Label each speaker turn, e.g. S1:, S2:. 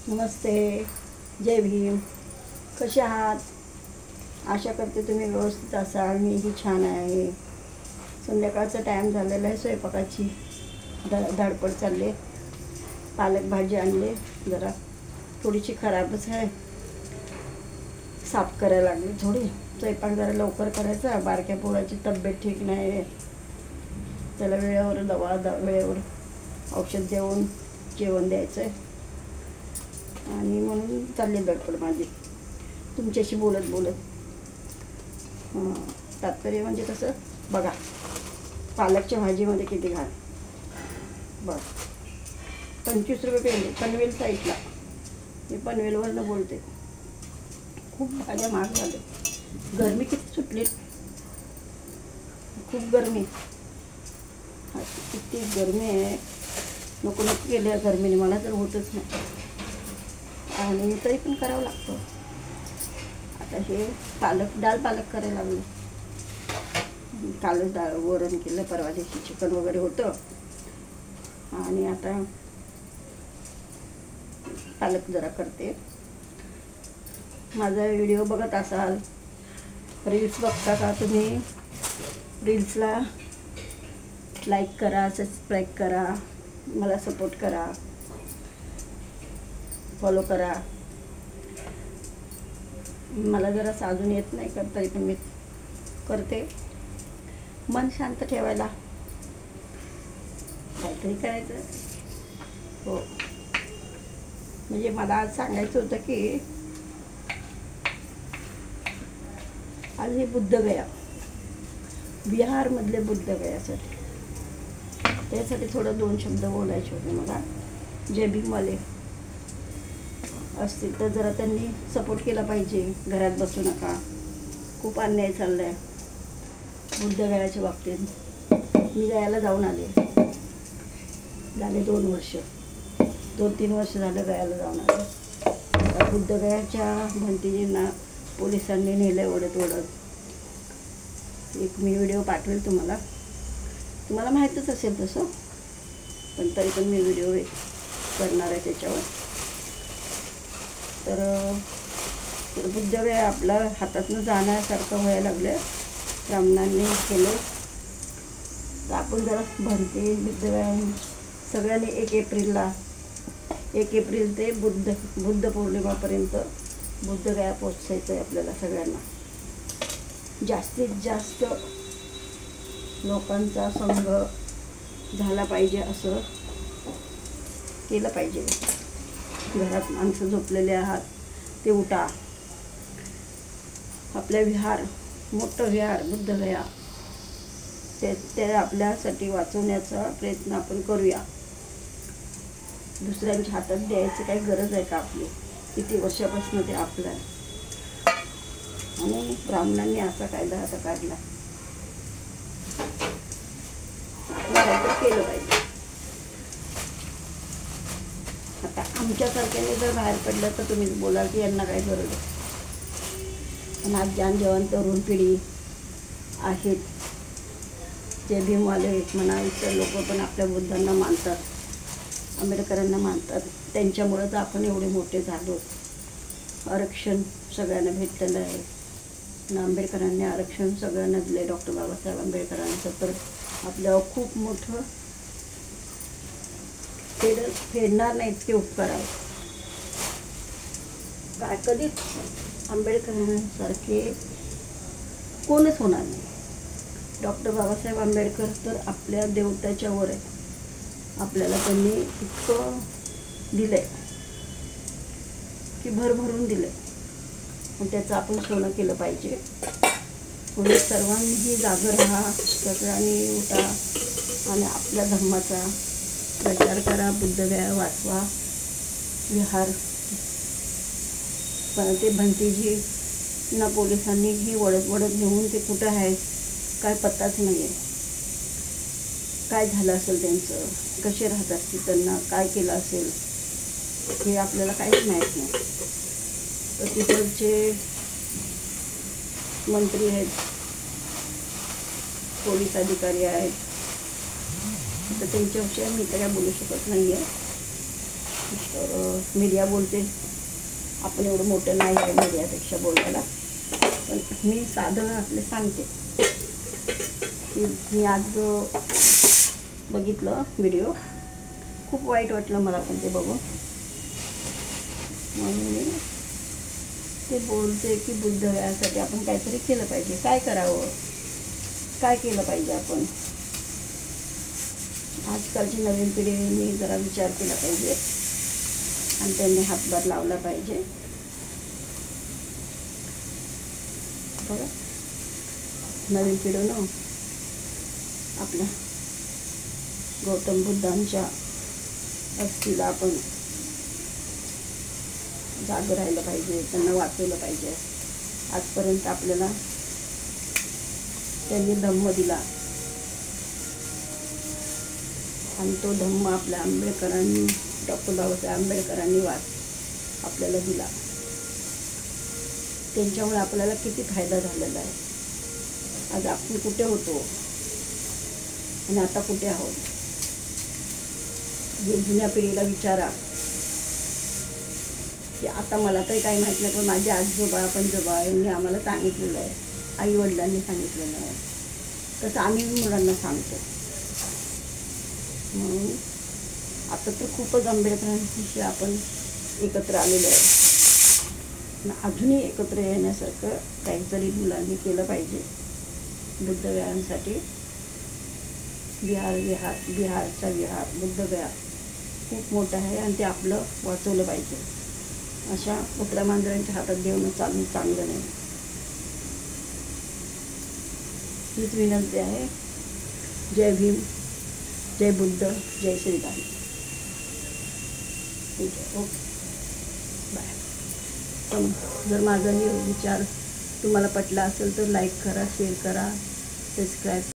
S1: नमस्ते, जय भीम. कसे आहात? आशा करते तुम्ही व्यवस्थित असाल. मीही छान आहे. संध्याकाळचा टाईम झालेला आहे. स्वयंपाकाची धडपड चालली. पालक भाजी आणली, जरा थोडीशी खराबच आहे, साफ करायला लागली थोडी. स्वयंपाक जरा लवकर करायचा. बारक्या पोराची तब्येत ठीक नाही, त्याला वेळेवर वेळेवर औषध देऊन जेवण द्यायचं आहे. आणि म्हणून चालली धडपड माझी तुमच्याशी बोलत बोलत. तात्पर्य म्हणजे कसं बघा, पालकच्या भाजीमध्ये किती घाल. बरं, 25 रुपये पेंडे पनवेल साईडला. मी पनवेलवरनं बोलते. खूप भाज्या महाग झाल्या. गरमी किती सुटली, खूप गरमी. किती गरमी आहे, नको नको केल्या गरमीने. मला तर होतच नाही, आणि तरी पण करावं लागतं. आता हे डाळ पालक करायला लागले. कालच वरण केलं, परवा दिवशी चिकन वगैरे होतं, आणि आता पालक जरा करते. माझा व्हिडिओ बघत असाल, रील्स बघता का तुम्ही? रील्सला लाईक करा, सबस्क्राईब करा, मला सपोर्ट करा, फॉलो करा. मला जरा साजून येत नाही कर, तरी पण मी करते. मन शांत ठेवायला काहीतरी करायचं. हो, म्हणजे मला आज सांगायचं होतं की आज हे बुद्धगया, बिहारमधले बुद्धगयासाठी, त्यासाठी थोडं 2 शब्द बोलायचे होते मला. जय भीमवाले असतील तर जरा त्यांनी सपोर्ट केला पाहिजे. घरात बसू नका. खूप अन्याय चालला आहे बुद्धगयाच्या बाबतीत. मी गयाला जाऊन आले, झाले 2 वर्ष, 2-3 वर्ष झालं गयाला जाऊन आले. बुद्धगयाच्या भंतीजींना पोलिसांनी नेलं ओढत ओढत. एक मी व्हिडिओ पाठवेल तुम्हाला, तुम्हाला माहीतच असेल तसं, पण तरी पण मी व्हिडिओ करणार आहे त्याच्यावर. तर बुद्धगया आपलं हातातनं जाण्यासारखं व्हायला लागलं. ब्राह्मणांनी केलं तर आपण जरा भरते बुद्धगया सगळ्यांनी 1 एप्रिल ते बुद्ध पौर्णिमापर्यंत बुद्धगया पोचायचं आहे आपल्याला सगळ्यांना. जास्तीत जास्त लोकांचा संघ झाला पाहिजे, असं केलं पाहिजे. घरात माणसं झोपलेले आहात ते उठा. आपल्या मोठं विहार बुद्धगया, ते आपल्यासाठी वाचवण्याचा प्रयत्न आपण करूया. दुसऱ्यांच्या हातात द्यायची काही गरज आहे का आपली? किती वर्षापासून ते आपलं आहे, आणि ब्राह्मणांनी असा कायदा आता काढला. केलं पाहिजे. आता आमच्यासारख्याने जर बाहेर पडलं तर तुम्ही बोलाल की यांना काय गरज आहे. पण आज जवान तरुण पिढी आहेत, जे भीमवाले म्हणा, इतर लोक पण आपल्या बुद्धांना मानतात, आंबेडकरांना मानतात. त्यांच्यामुळं तर आपण एवढे मोठे झालो. आरक्षण सगळ्यांना भेटलेलं आहे. आंबेडकरांनी आरक्षण सगळ्यांना दिले. डॉक्टर बाबासाहेब आंबेडकरांचं तर आपल्यावर खूप मोठं फेडणार नाही इतके उपकार आहेत. काय कधीच आंबेडकरांसारखे कोणच होणार नाही. डॉक्टर बाबासाहेब आंबेडकर तर आपल्या देवताच्या वर आहे. आपल्याला त्यांनी इतकं दिलं आहे की भरभरून दिलं आहे, पण त्याचं आपण सोनं केलं पाहिजे. म्हणून सर्वांनी जागर राहा, सगळ्यांनी उठा आणि आपल्या धर्माचा प्रचार करा. बुद्धगया वाचवा. विहार पण ते भंतीजींना पोलिसांनी वडत नेऊन ते कुठं आहे काय पत्ताच नाही आहे. काय झालं असेल त्यांचं, कसे राहत असतील, त्यांना काय केलं असेल हे आपल्याला काहीच माहीत नाही. तर तिकडचे मंत्री आहेत, पोलीस अधिकारी आहेत, तर त्यांच्याविषयी मी तर काय बोलू शकत नाही आहे. तर मीडिया बोलते, आपण एवढं मोठं नाही आहे मीडियापेक्षा बोलायला, पण मी साधं आपले सांगते की मी आज बघितलं व्हिडिओ, खूप वाईट वाटलं मला पण ते बघून. म्हणून मी ते बोलते की बुद्धगयासाठी आपण काहीतरी केलं पाहिजे. काय करावं, काय केलं पाहिजे आपण. आजकालची नवीन पिढीने जरा विचार केला पाहिजे आणि त्यांनी हातभार लावला पाहिजे. बघा, नवीन पिढीनं आपल्या गौतम बुद्धांच्या अस्थिला आपण जागं राहिलं पाहिजे, त्यांना वाचवलं पाहिजे. आजपर्यंत आपल्याला त्यांनी धम्म दिला आणि तो धम्म आपल्या आंबेडकरांनी, डॉक्टर बाबासाहेब आंबेडकरांनी आपल्याला दिला. त्यांच्यामुळे आपल्याला किती फायदा झालेला आहे. आज आपण कुठे होतो आणि आता कुठे आहोत. जुन्या पिढीला विचारा की आता मला तरी काही माहीत नाही, पण माझे आजोबा पंजोबा यांनी आम्हाला सांगितलेलं आहे, आई वडिलांनी सांगितलेलं आहे, तसं आम्ही मुलांना सांगतो. म्हणून आता तर खूपच आंबेडकरांशी आपण एकत्र आलेलो आहे. अजूनही एकत्र येण्यासारखं काहीतरी मुलांनी केलं पाहिजे बुद्धगयांसाठी. बिहारचा विहार बुद्धगया खूप मोठं आहे आणि ते आपलं वाचवलं पाहिजे. अशा कुत्र्या मांजरांच्या हातात देऊन चांगलं नाही. हीच विनंती आहे. जय भीम, जय बुद्ध, जय श्रीराम. ठीक आहे, ओके, बाय. पण जर माझा हे विचार तुम्हाला पटला असेल तर लाईक करा, शेअर करा, सबस्क्राईब